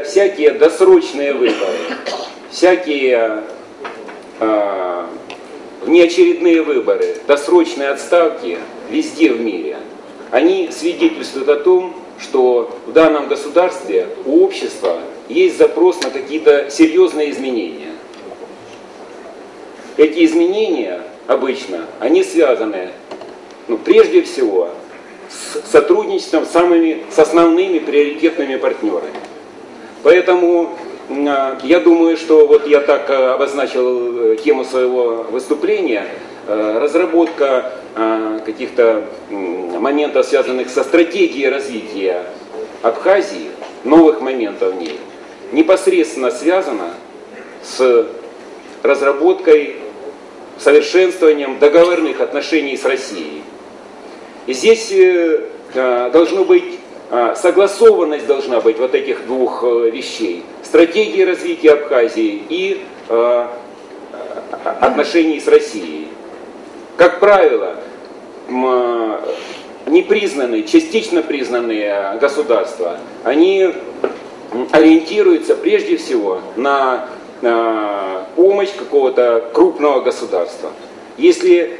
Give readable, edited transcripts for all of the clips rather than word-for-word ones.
всякие досрочные выборы, всякие внеочередные выборы, досрочные отставки везде в мире, они свидетельствуют о том, что в данном государстве у общества есть запрос на какие-то серьезные изменения. Эти изменения обычно, они связаны, прежде всего, с сотрудничеством с основными приоритетными партнерами. Поэтому я думаю, что вот я так обозначил тему своего выступления, разработка каких-то моментов, связанных со стратегией развития Абхазии, новых моментов в ней, непосредственно связана с разработкой, совершенствованием договорных отношений с Россией. И здесь должно быть согласованность должна быть вот этих двух вещей. Стратегии развития Абхазии и отношений с Россией. Как правило, непризнанные, частично признанные государства, они ориентируются прежде всего на помощь какого-то крупного государства. Если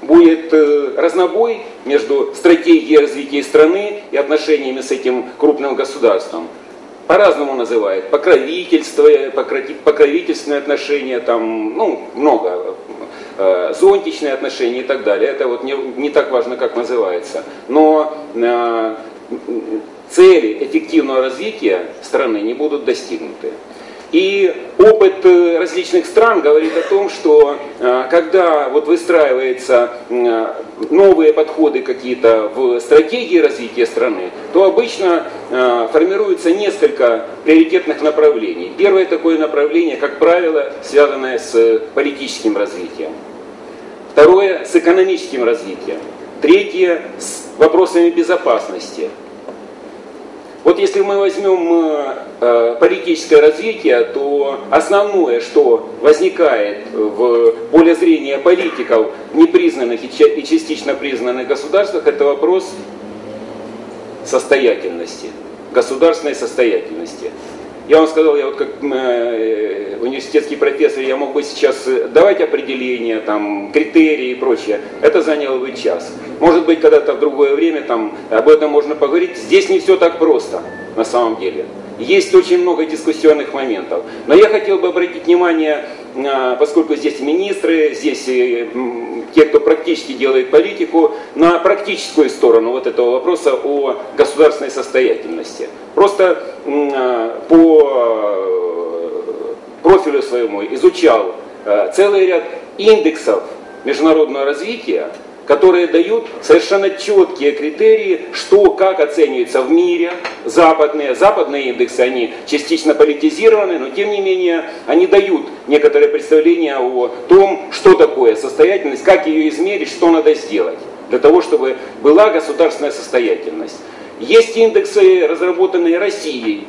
будет разнобой между стратегией развития страны и отношениями с этим крупным государством, по-разному называют, покровительственные отношения, там, много, зонтичные отношения и так далее. Это вот не так важно, как называется. Но цели эффективного развития страны не будут достигнуты. И опыт различных стран говорит о том, что когда вот выстраиваются новые подходы какие-то в стратегии развития страны, то обычно формируется несколько приоритетных направлений. Первое такое направление, как правило, связанное с политическим развитием. Второе, с экономическим развитием. Третье, с вопросами безопасности. Вот если мы возьмем политическое развитие, то основное, что возникает в поле зрения политиков в непризнанных и частично признанных государствах, это вопрос состоятельности, государственной состоятельности. Я вам сказал, я вот как университетский профессор, я мог бы сейчас давать определения, там, критерии и прочее. Это заняло бы час. Может быть, когда-то в другое время об этом можно поговорить. Здесь не все так просто, на самом деле. Есть очень много дискуссионных моментов. Но я хотел бы обратить внимание, поскольку здесь министры, здесь те, кто практически делает политику, на практическую сторону вот этого вопроса о государственной состоятельности. Просто по профилю своему изучал целый ряд индексов международного развития, которые дают совершенно четкие критерии, что, как оценивается в мире. Западные индексы, они частично политизированы, но тем не менее они дают некоторое представление о том, что такое состоятельность, как ее измерить, что надо сделать для того, чтобы была государственная состоятельность. Есть индексы, разработанные Россией.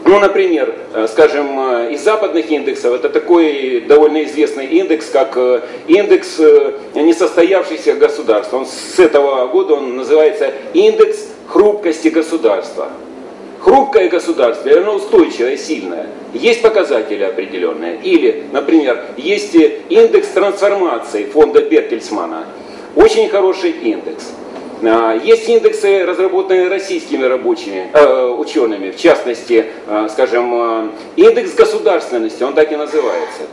Например, скажем, из западных индексов, это такой довольно известный индекс, как индекс несостоявшихся государств. С этого года он называется индекс хрупкости государства. Хрупкое государство, оно устойчивое, сильное. Есть показатели определенные. Или, например, есть индекс трансформации фонда Бертельсмана. Очень хороший индекс. Есть индексы, разработанные российскими учеными, в частности, скажем, индекс государственности, он так и называется,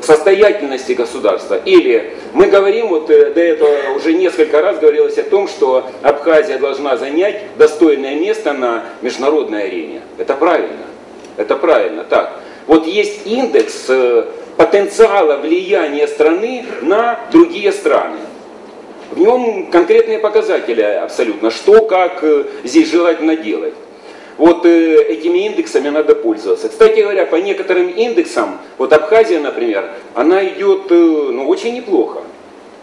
состоятельности государства. Или мы говорим, вот до этого уже несколько раз говорилось о том, что Абхазия должна занять достойное место на международной арене. Это правильно, так. Вот есть индекс потенциала влияния страны на другие страны. В нем конкретные показатели абсолютно, что, как здесь желательно делать. Вот этими индексами надо пользоваться. Кстати говоря, по некоторым индексам, вот Абхазия, например, она идет очень неплохо.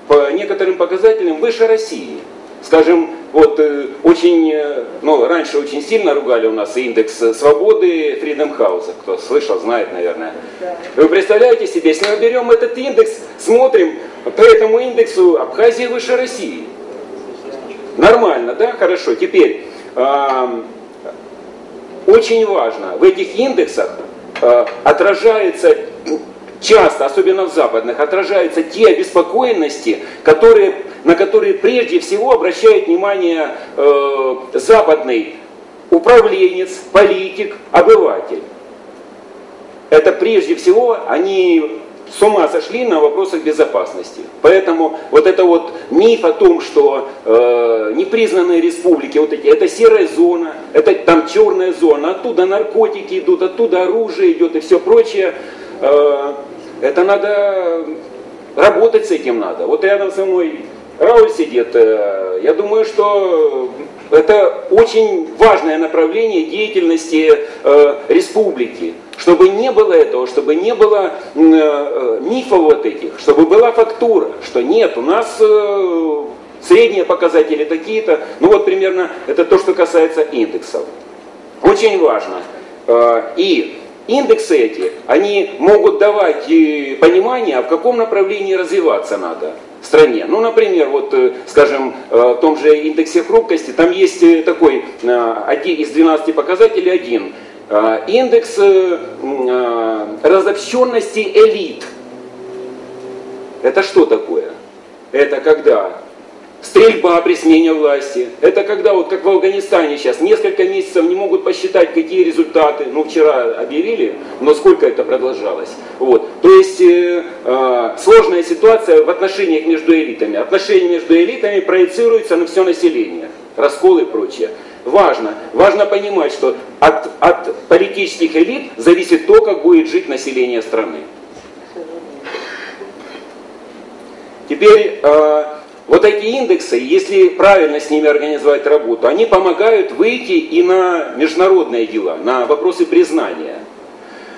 По некоторым показателям выше России. Скажем, вот раньше очень сильно ругали у нас индекс свободы Freedom House. Кто слышал, знает, наверное. Вы представляете себе, если мы берем этот индекс, смотрим, по этому индексу Абхазия выше России. Нормально, да? Хорошо. Теперь, очень важно, в этих индексах отражается часто, особенно в западных, отражаются те обеспокоенности, на которые прежде всего обращает внимание западный управленец, политик, обыватель. Это прежде всего они с ума сошли на вопросах безопасности. Поэтому вот это вот миф о том, что непризнанные республики, вот эти, это серая зона, это там черная зона, оттуда наркотики идут, оттуда оружие идет и все прочее, это надо, работать с этим надо. Вот рядом со мной Рауль сидит, я думаю, что это очень важное направление деятельности республики. Чтобы не было этого, чтобы не было мифов вот этих, чтобы была фактура, что нет, у нас средние показатели такие-то. Ну вот примерно это то, что касается индексов. Очень важно. И индексы эти, они могут давать понимание, в каком направлении развиваться надо в стране. Ну, например, вот, скажем, в том же индексе хрупкости, там есть такой, один из 12 показателей, один. Индекс разобщенности элит. Это что такое? Это когда стрельба при смене власти. Это когда, вот как в Афганистане сейчас, несколько месяцев не могут посчитать, какие результаты. Ну, вчера объявили, но сколько это продолжалось. Вот. То есть сложная ситуация в отношениях между элитами. Отношения между элитами проецируются на все население. Расколы и прочее. Важно понимать, что от политических элит зависит то, как будет жить население страны. Теперь вот эти индексы, если правильно с ними организовать работу, они помогают выйти и на международные дела, на вопросы признания.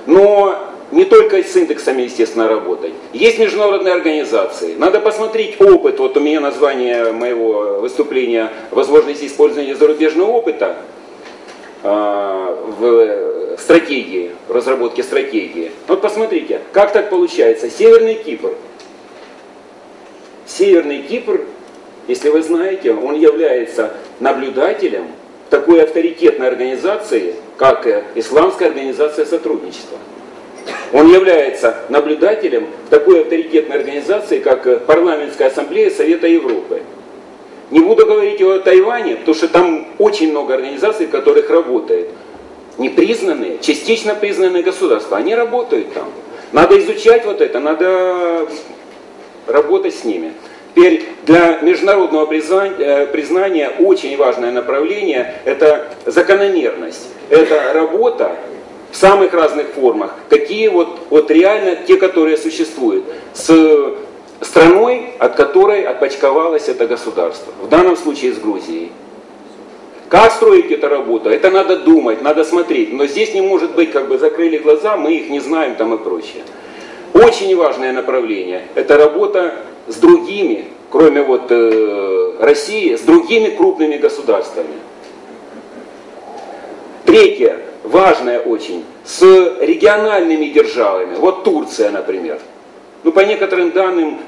Но не только с индексами, естественно, работать. Есть международные организации. Надо посмотреть опыт. Вот у меня название моего выступления «Возможности использования зарубежного опыта» в стратегии, в разработке стратегии. Вот посмотрите, как так получается. Северный Кипр. Северный Кипр, если вы знаете, он является наблюдателем такой авторитетной организации, как Исламская организация сотрудничества. Он является наблюдателем такой авторитетной организации, как Парламентская ассамблея Совета Европы. Не буду говорить о Тайване, потому что там очень много организаций, в которых работает. Непризнанные, частично признанные государства, они работают там. Надо изучать вот это, надо работать с ними. Теперь для международного признания очень важное направление – это закономерность. Это работа в самых разных формах, какие вот реально те, которые существуют, с страной, от которой отпочковалось это государство. В данном случае с Грузией. Как строить эту работу? Это надо думать, надо смотреть. Но здесь не может быть, как бы закрыли глаза, мы их не знаем там и прочее. Очень важное направление – это работа с другими, кроме вот России, с другими крупными государствами. Третье. Важное очень, с региональными державами. Вот Турция, например. Ну, по некоторым данным,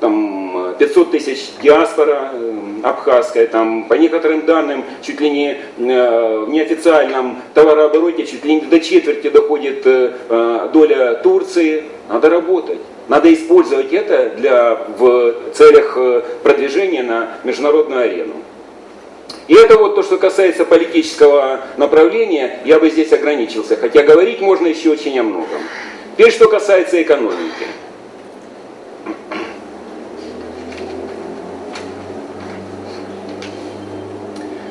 там 500 тысяч диаспора абхазская, там, по некоторым данным, чуть ли не в неофициальном товарообороте, чуть ли не до четверти доходит доля Турции. Надо работать. Надо использовать это в целях продвижения на международную арену. И это вот то, что касается политического направления, я бы здесь ограничился, хотя говорить можно еще очень о многом. Теперь, что касается экономики.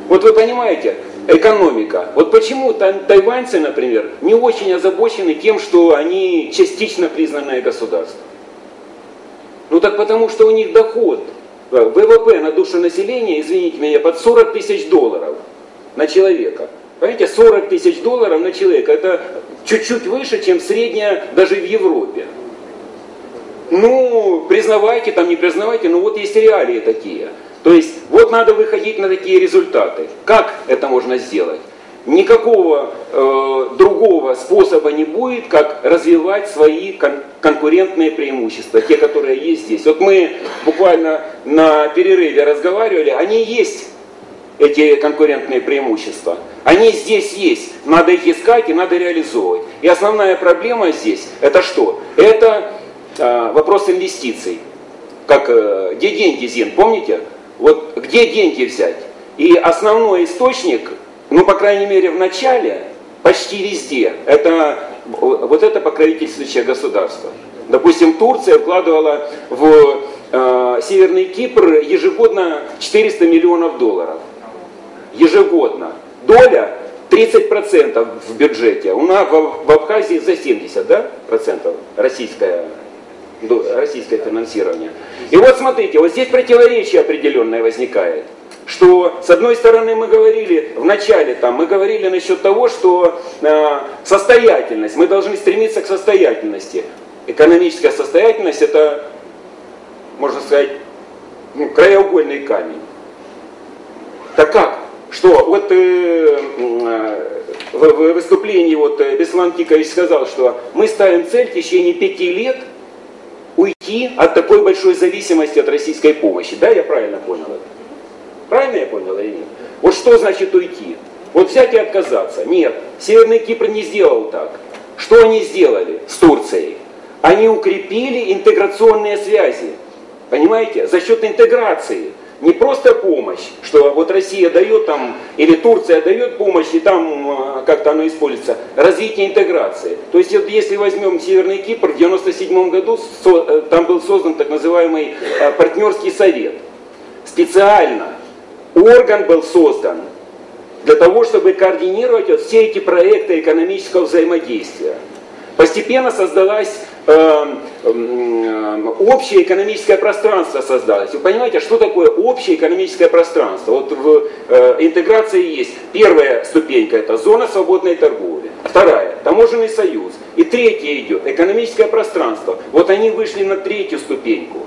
Вот вы понимаете, экономика. Вот почему тайваньцы, например, не очень озабочены тем, что они частично признанное государство. Ну так потому, что у них доход, ВВП на душу населения, извините меня, под 40 тысяч долларов на человека. Понимаете, 40 тысяч долларов на человека, это чуть-чуть выше, чем средняя даже в Европе. Ну, признавайте, там не признавайте, но вот есть реалии такие. То есть, вот надо выходить на такие результаты. Как это можно сделать? Никакого другого способа не будет, как развивать свои конкурентные преимущества, те, которые есть здесь. Вот мы буквально на перерыве разговаривали, они есть. эти конкурентные преимущества. Они здесь есть, надо их искать и надо реализовывать. И основная проблема здесь, это что? Это вопрос инвестиций. Как, где деньги, Зин, помните? Вот где деньги взять? И основной источник, ну, по крайней мере, в начале, почти везде, это вот это покровительствующее государство. Допустим, Турция вкладывала в Северный Кипр ежегодно 400 миллионов долларов. Ежегодно. Доля 30% в бюджете. У нас в Абхазии за 70%, да, процентов российское финансирование. И вот смотрите, вот здесь противоречие определенное возникает. Что, с одной стороны, мы говорили, в начале там, мы говорили насчет того, что состоятельность, мы должны стремиться к состоятельности. Экономическая состоятельность — это, можно сказать, краеугольный камень. Так как? Что вот в выступлении вот Беслан Тикович сказал, что мы ставим цель в течение 5 лет уйти от такой большой зависимости от российской помощи. Да, я правильно понял это? Правильно я понял или нет? Вот что значит уйти? Вот взять и отказаться? Нет, Северный Кипр не сделал так. Что они сделали с Турцией? Они укрепили интеграционные связи. Понимаете? За счет интеграции. Не просто помощь, что вот Россия дает там, или Турция дает помощь, и там как-то оно используется. Развитие интеграции. То есть, вот, если возьмем Северный Кипр, в 1997 году там был создан так называемый партнерский совет. Специально орган был создан для того, чтобы координировать вот все эти проекты экономического взаимодействия. Постепенно создалось общее экономическое пространство создалось. Вы понимаете, что такое общее экономическое пространство? Вот в интеграции есть первая ступенька — это зона свободной торговли. Вторая — таможенный союз. И третья идет экономическое пространство. Вот они вышли на третью ступеньку.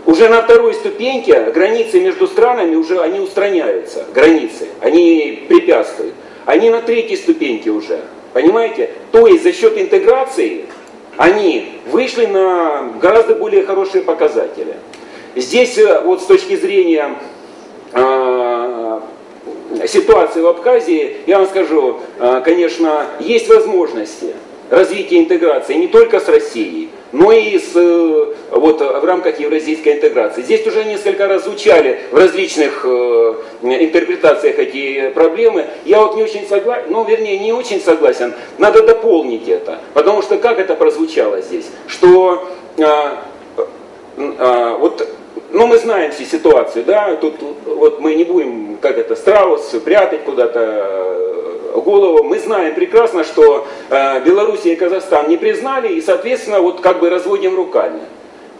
Уже на второй ступеньке границы между странами уже они устраняются. Границы, они препятствуют. Они на третьей ступеньке уже. Понимаете? То есть за счет интеграции они вышли на гораздо более хорошие показатели. Здесь вот с точки зрения ситуации в Абхазии, я вам скажу, конечно, есть возможности развития интеграции не только с Россией, но и вот, в рамках евразийской интеграции. Здесь уже несколько раз звучали в различных интерпретациях эти проблемы. Я вот не очень согласен, ну вернее не очень согласен, надо дополнить это. Потому что как это прозвучало здесь? Что вот, ну мы знаем всю ситуацию, да, тут вот мы не будем, как это, страус прятать куда-то голову. Мы знаем прекрасно, что Белоруссия и Казахстан не признали, и, соответственно, вот как бы разводим руками.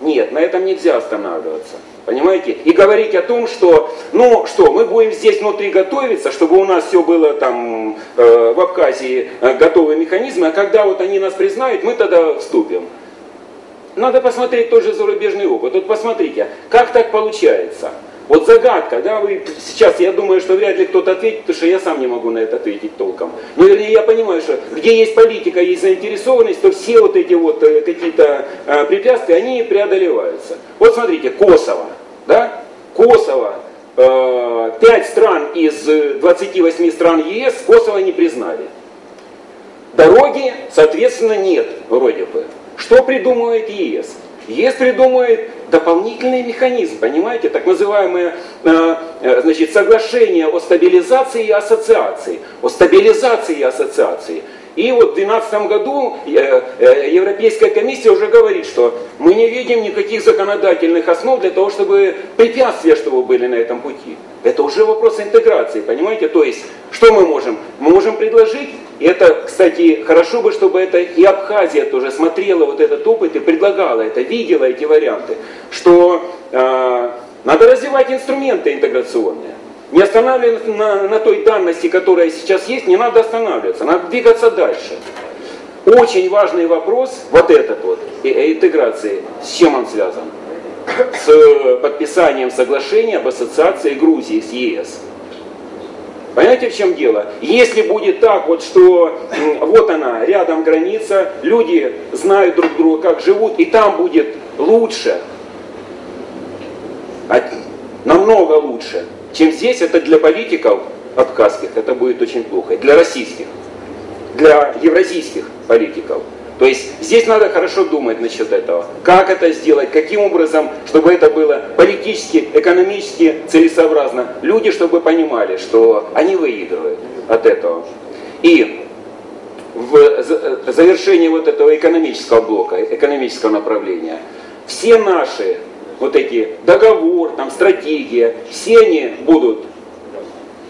Нет, на этом нельзя останавливаться. Понимаете? И говорить о том, что, ну что, мы будем здесь внутри готовиться, чтобы у нас все было там в Абхазии готовые механизмы, а когда вот они нас признают, мы тогда вступим. Надо посмотреть тоже зарубежный опыт. Вот посмотрите, как так получается. Вот загадка, да, вы сейчас, я думаю, что вряд ли кто-то ответит, потому что я сам не могу на это ответить толком. Но вернее, я понимаю, что где есть политика, есть заинтересованность, то все вот эти вот какие-то препятствия, они преодолеваются. Вот смотрите, Косово, да, Косово, 5 стран из 28 стран ЕС Косово не признали. Дороги, соответственно, нет, вроде бы. Что придумывает ЕС? ЕС придумывает дополнительный механизм, понимаете, так называемое значит, соглашение о стабилизации и ассоциации. О стабилизации и ассоциации. И вот в 2012 году Европейская комиссия уже говорит, что мы не видим никаких законодательных основ для того, чтобы препятствия, чтобы были на этом пути. Это уже вопрос интеграции, понимаете? То есть, что мы можем? Мы можем предложить, и это, кстати, хорошо бы, чтобы это и Абхазия тоже смотрела вот этот опыт и предлагала это, видела эти варианты, что надо развивать инструменты интеграционные. Не останавливаться на той данности, которая сейчас есть, не надо останавливаться, надо двигаться дальше. Очень важный вопрос, вот этот вот, интеграции, с чем он связан? С подписанием соглашения об ассоциации Грузии с ЕС. Понимаете, в чем дело? Если будет так, вот, что вот она, рядом граница, люди знают друг друга, как живут, и там будет лучше, намного лучше, чем здесь, это для политиков абхазских это будет очень плохо. Для российских, для евразийских политиков. То есть здесь надо хорошо думать насчет этого. Как это сделать, каким образом, чтобы это было политически, экономически целесообразно. Люди, чтобы понимали, что они выигрывают от этого. И в завершении вот этого экономического блока, экономического направления, все наши вот эти договор, там, стратегия, все они будут,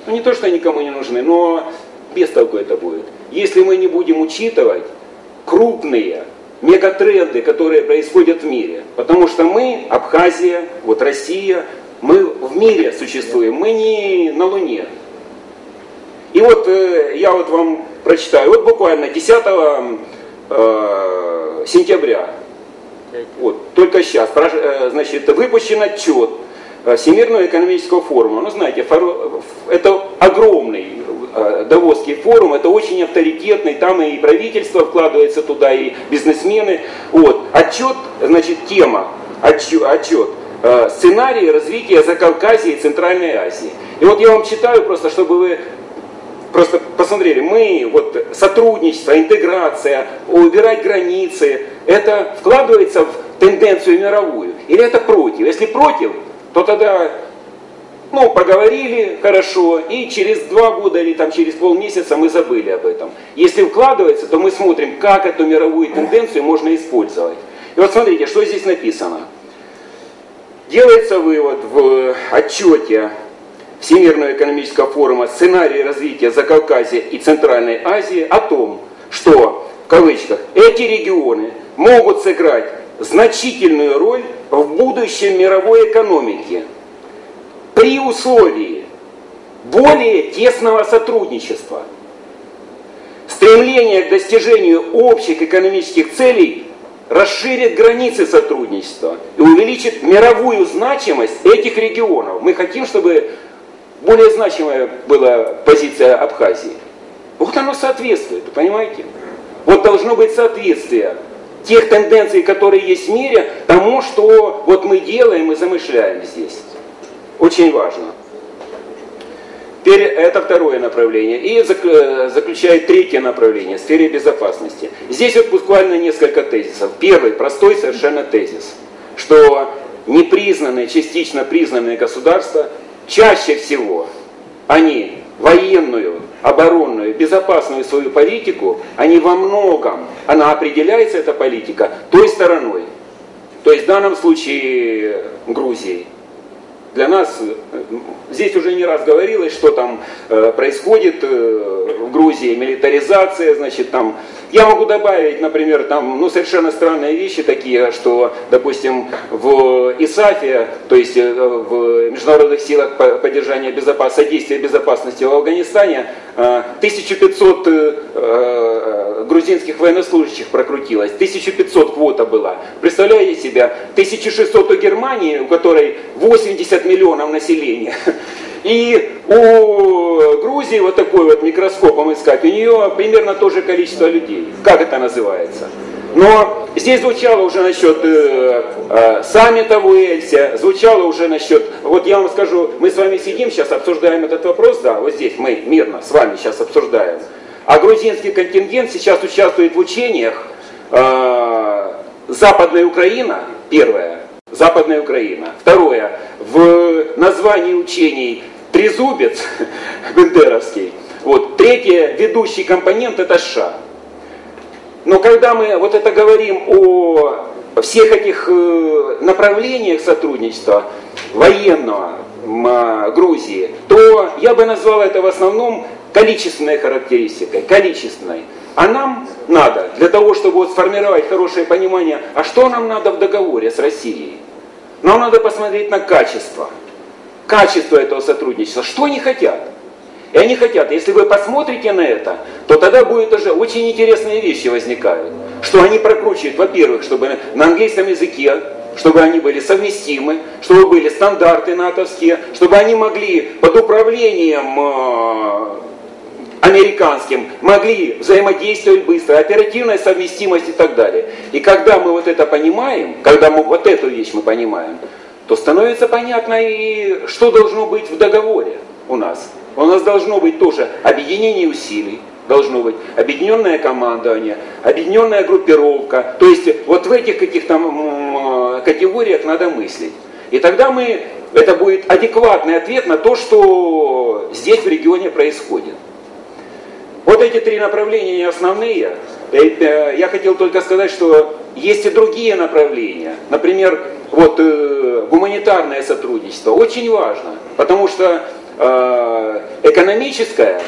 ну не то, что никому не нужны, но без толку это будет. Если мы не будем учитывать крупные мегатренды, которые происходят в мире. Потому что мы, Абхазия, вот Россия, мы в мире существуем, мы не на Луне. И вот я вот вам прочитаю, вот буквально 10 сентября, вот, только сейчас, значит, выпущен отчет Всемирного экономического форума. Ну, знаете, это огромный Давосский форум, это очень авторитетный, там и правительство вкладывается туда, и бизнесмены. Вот. Отчет, значит, тема, отчет, сценарии развития Закавказья и Центральной Азии. И вот я вам читаю просто, чтобы вы просто посмотрели, мы, вот сотрудничество, интеграция, убирать границы, это вкладывается в тенденцию мировую? Или это против? Если против, то тогда, ну, поговорили хорошо, и через 2 года или там через полмесяца мы забыли об этом. Если вкладывается, то мы смотрим, как эту мировую тенденцию можно использовать. И вот смотрите, что здесь написано. Делается вывод в отчете Всемирного экономического форума «Сценарии развития Закавказья и Центральной Азии» о том, что, в кавычках, эти регионы могут сыграть значительную роль в будущем мировой экономики при условии более тесного сотрудничества. Стремление к достижению общих экономических целей расширит границы сотрудничества и увеличит мировую значимость этих регионов. Мы хотим, чтобы более значимая была позиция Абхазии. Вот оно соответствует, понимаете? Вот должно быть соответствие тех тенденций, которые есть в мире, тому, что вот мы делаем и замышляем здесь. Очень важно. Теперь это второе направление. И заключает третье направление, в сфере безопасности. Здесь вот буквально несколько тезисов. Первый, простой совершенно тезис, что непризнанные, частично признанные государства, чаще всего они военную, оборонную, безопасную свою политику, они во многом, она определяется, эта политика, той стороной. То есть в данном случае Грузией. Для нас, здесь уже не раз говорилось, что там происходит в Грузии, милитаризация, значит, там, я могу добавить, например, там, ну, совершенно странные вещи такие, что, допустим, в ИСАФе, то есть в Международных силах поддержания содействия безопасности в Афганистане, 1500 грузинских военнослужащих прокрутилось, 1500 квота была. Представляете себе, 1600 у Германии, у которой 80 миллионов населения. И у Грузии вот такой вот микроскопом искать, у нее примерно то же количество людей. Как это называется? Но здесь звучало уже насчет саммита в Уэльсе, звучало уже насчет, вот я вам скажу, мы с вами сидим сейчас, обсуждаем этот вопрос, да, вот здесь мы мирно с вами сейчас обсуждаем. А грузинский контингент сейчас участвует в учениях Западная Украина, первое, Западная Украина. Второе, в названии учений Трезубец бендеровский. Вот. Третье, ведущий компонент это США. Но когда мы вот это говорим о всех этих направлениях сотрудничества военного Грузии, то я бы назвал это в основном количественной характеристикой, количественной. А нам надо, для того, чтобы вот сформировать хорошее понимание, а что нам надо в договоре с Россией? Нам надо посмотреть на качество этого сотрудничества. Что они хотят? И они хотят, если вы посмотрите на это, то тогда будет уже очень интересные вещи возникают. Что они прокручивают, во-первых, чтобы на английском языке, чтобы они были совместимы, чтобы были стандарты натовские, чтобы они могли под управлением американским могли взаимодействовать быстро, оперативная совместимость и так далее. И когда мы вот это понимаем, когда мы вот эту вещь мы понимаем, то становится понятно и что должно быть в договоре у нас. У нас должно быть тоже объединение усилий, должно быть объединенное командование, объединенная группировка. То есть вот в этих каких-то категориях надо мыслить. И тогда это будет адекватный ответ на то, что здесь в регионе происходит. Вот эти три направления не основные. Я хотел только сказать, что есть и другие направления. Например, вот гуманитарное сотрудничество очень важно, потому что экономическое,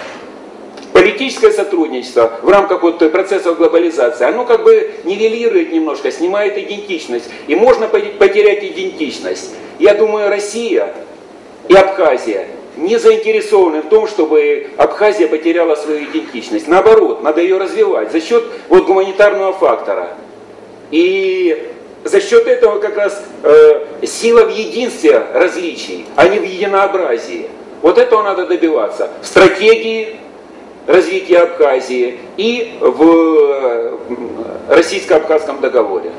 политическое сотрудничество в рамках вот процессов глобализации, оно как бы нивелирует немножко, снимает идентичность. И можно потерять идентичность. Я думаю, Россия и Абхазия не заинтересованы в том, чтобы Абхазия потеряла свою идентичность. Наоборот, надо ее развивать за счет вот гуманитарного фактора. И за счет этого как раз сила в единстве различий, а не в единообразии. Вот этого надо добиваться в стратегии развития Абхазии и в российско-абхазском договоре.